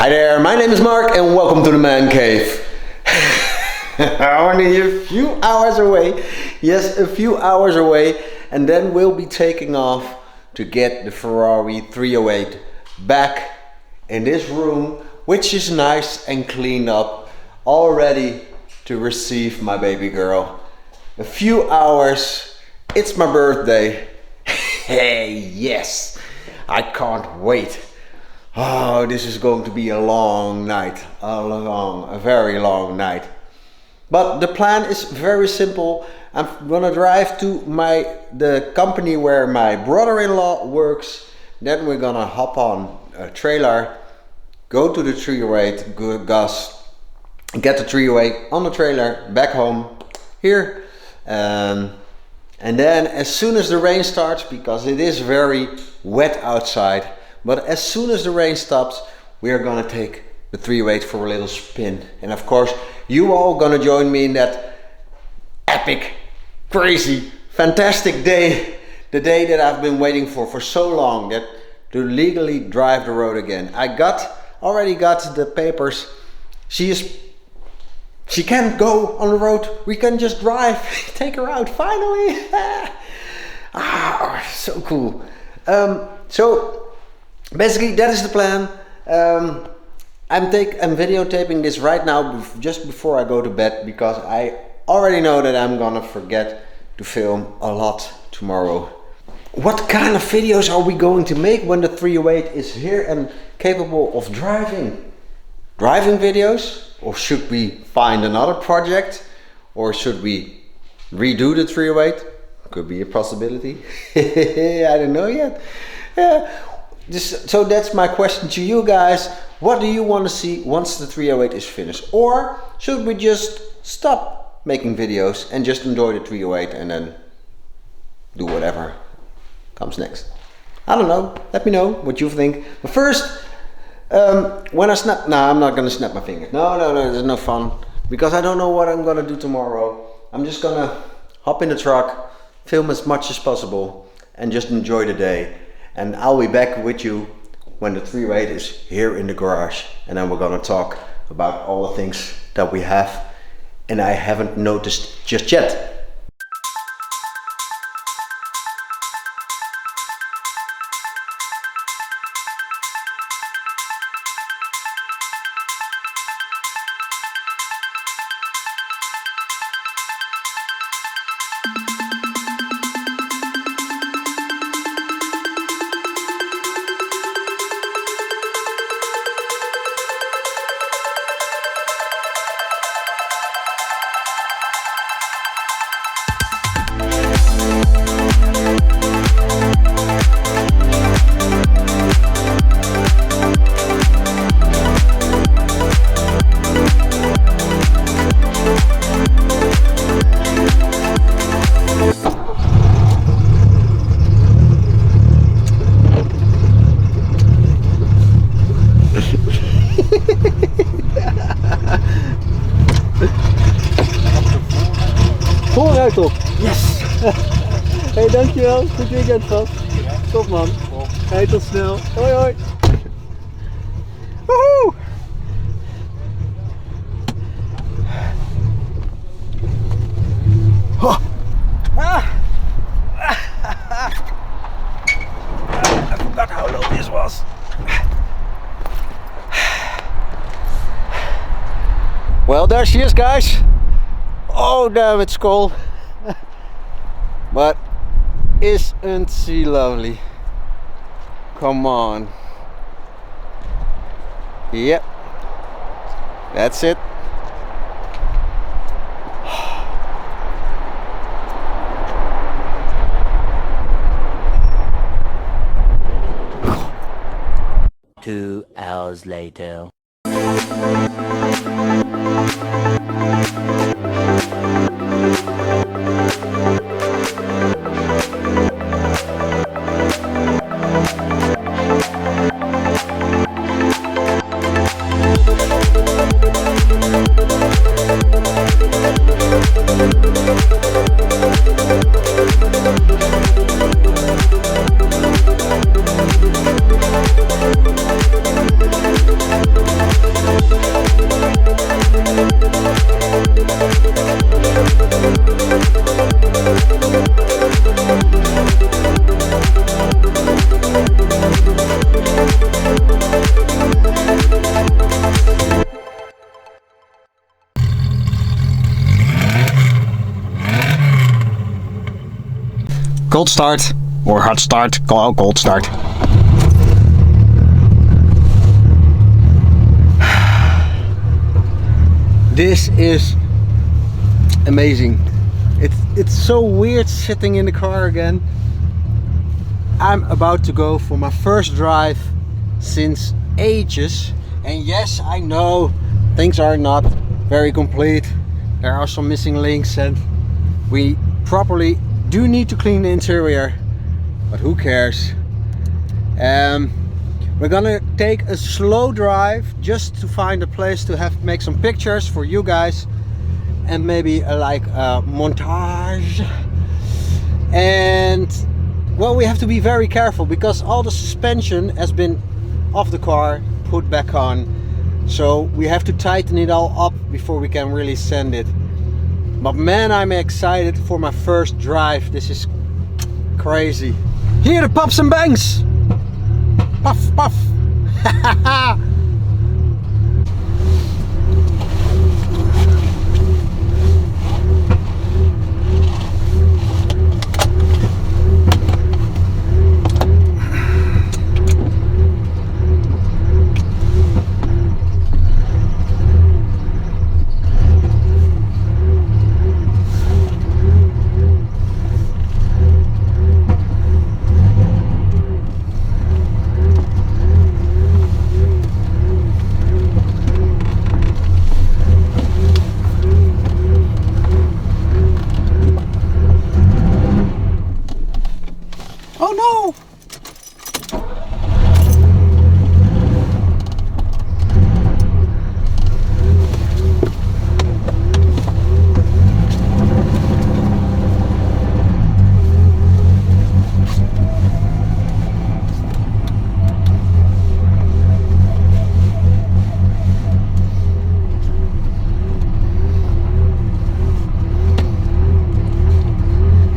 Hi there, my name is Mark and welcome to the Man Cave. Only a few hours away, yes, a few hours away, and then we'll be taking off to get the Ferrari 308 back in this room, which is nice and cleaned up, all ready to receive my baby girl. A few hours, it's my birthday. Hey, yes, I can't wait. Oh, this is going to be a long night, a very long night. But the plan is very simple. I'm gonna drive to the company where my brother-in-law works. Then we're gonna hop on a trailer, go to the 308, get the 308 on the trailer, back home, here. And then as soon as the rain starts, because it is very wet outside, but as soon as the rain stops, we are gonna take the 308 for a little spin. And of course, you all gonna join me in that epic, crazy, fantastic day. The day that I've been waiting for so long, that to legally drive the road again. I already got the papers. She can't go on the road. We can just drive, take her out, finally. So cool. So basically that is the plan. I'm videotaping this right now, just before I go to bed, because I already know that I'm gonna forget to film a lot tomorrow. What kind of videos are we going to make when the 308 is here and capable of driving? Driving videos? Or should we find another project? Or should we redo the 308? Could be a possibility. I don't know yet. So that's my question to you guys. What do you want to see once the 308 is finished? Or should we just stop making videos and just enjoy the 308 and then do whatever comes next? I don't know. Let me know what you think. But first, when I snap, I'm not gonna snap my fingers. No, there's no fun, because I don't know what I'm gonna do tomorrow. I'm just gonna hop in the truck, film as much as possible, and just enjoy the day. And I'll be back with you when the 308 is here in the garage, and then we're gonna talk about all the things that we have and I haven't noticed just yet. Vooruit op. Yes. Hey, dankjewel. Goed weekend vast. Top man. Hey, tot snel. Hoi hoi. Woehoe. Oh. I forgot how low this was. Well, there she is, guys. Oh damn, it's cold. But isn't she lovely? Come on. Yep. That's it. Two hours later. Cold start or hot start, cold start. This is amazing. It's so weird sitting in the car again. I'm about to go for my first drive since ages, and yes, I know things are not very complete. There are some missing links and we probably do need to clean the interior, but who cares. We're gonna take a slow drive just to find a place to make some pictures for you guys, and maybe like a montage. And well, we have to be very careful because all the suspension has been off the car, put back on, so we have to tighten it all up before we can really send it. But man, I'm excited for my first drive. This is crazy. Hear the pops and bangs. Puff, puff. Oh no!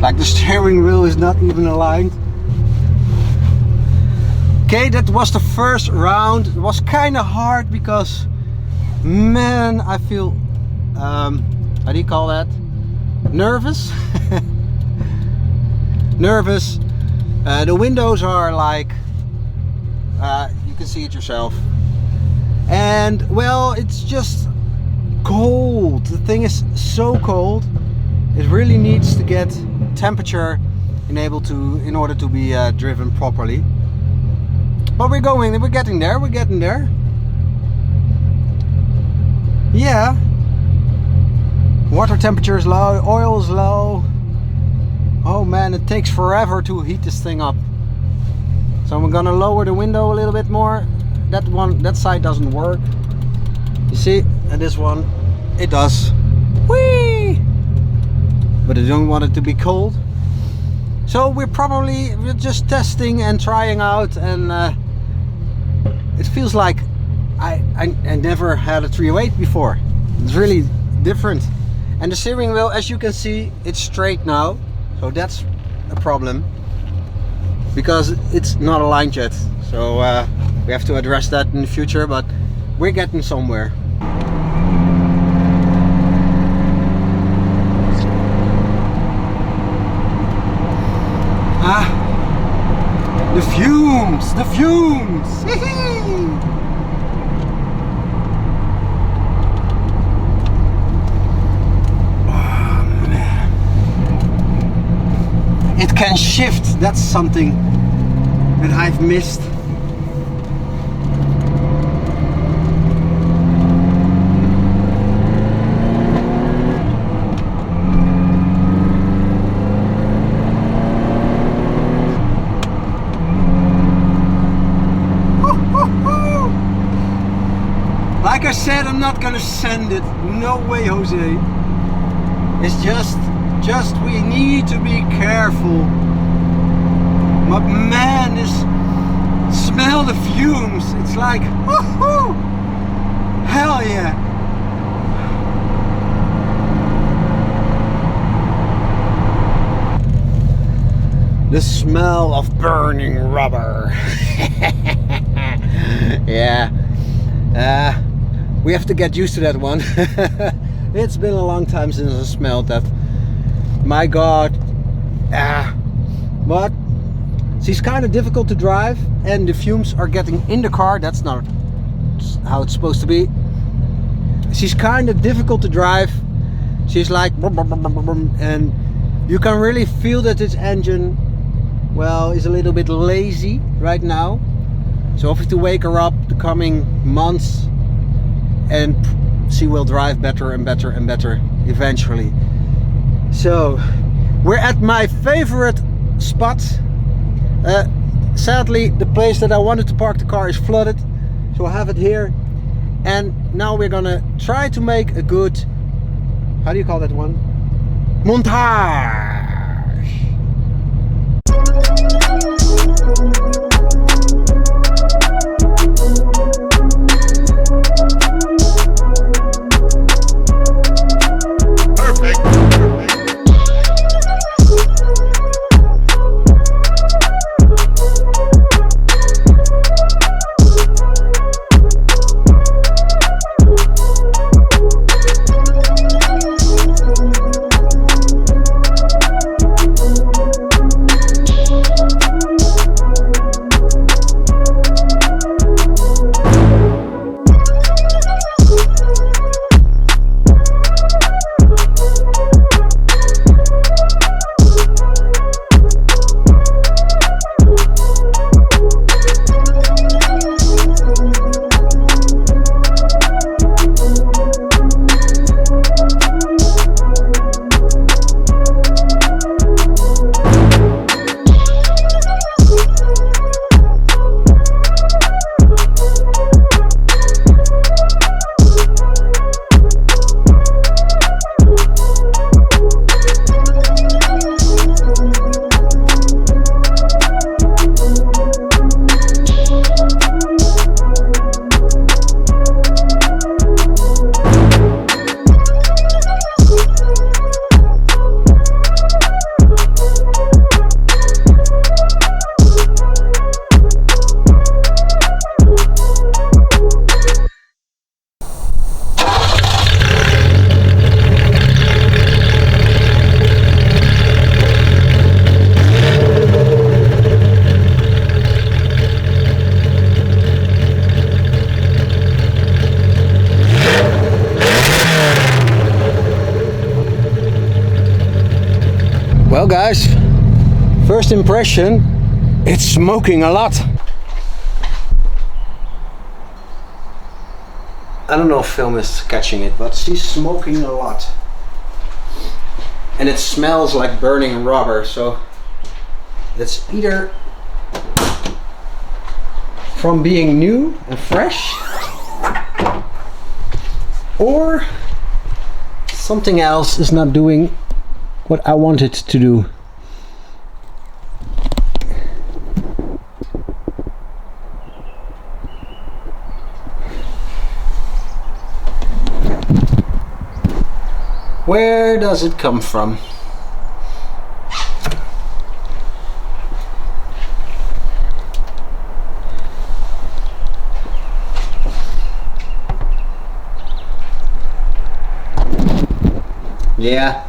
Like the steering wheel is not even aligned. Okay, that was the first round. It was kind of hard because, man, I feel, how do you call that? Nervous? Nervous. The windows are like, you can see it yourself. And well, it's just cold. The thing is so cold. It really needs to get temperature in order to be driven properly. But we're getting there, Yeah. Water temperature is low, oil is low. Oh man, it takes forever to heat this thing up. So we're gonna lower the window a little bit more. That side doesn't work. You see, and this one, it does. Whee! But I don't want it to be cold. So we're just testing and trying out, and it feels like I never had a 308 before. It's really different. And the steering wheel, as you can see, it's straight now. So that's a problem because it's not aligned yet. So we have to address that in the future, but we're getting somewhere. The fumes! The fumes! Oh man. It can shift, that's something that I've missed. Like I said, I'm not gonna send it. No way, Jose. It's just we need to be careful. But man, smell the fumes. It's like, woohoo! Hell yeah! The smell of burning rubber. Yeah. We have to get used to that one. It's been a long time since I smelled that. My God. but she's kind of difficult to drive, and the fumes are getting in the car. That's not how it's supposed to be. She's kind of difficult to drive. She's like, and you can really feel that this engine, well, is a little bit lazy right now. So I have to wake her up the coming months, and she will drive better and better and better eventually. So we're at my favorite spot. Sadly, the place that I wanted to park the car is flooded, so I have it here. And now we're gonna try to make a good, how do you call that one? Montage! Well guys, first impression, it's smoking a lot. I don't know if film is catching it, but she's smoking a lot. And it smells like burning rubber, so it's either from being new and fresh, or something else is not doing what I want it to do. Where does it come from? Yeah.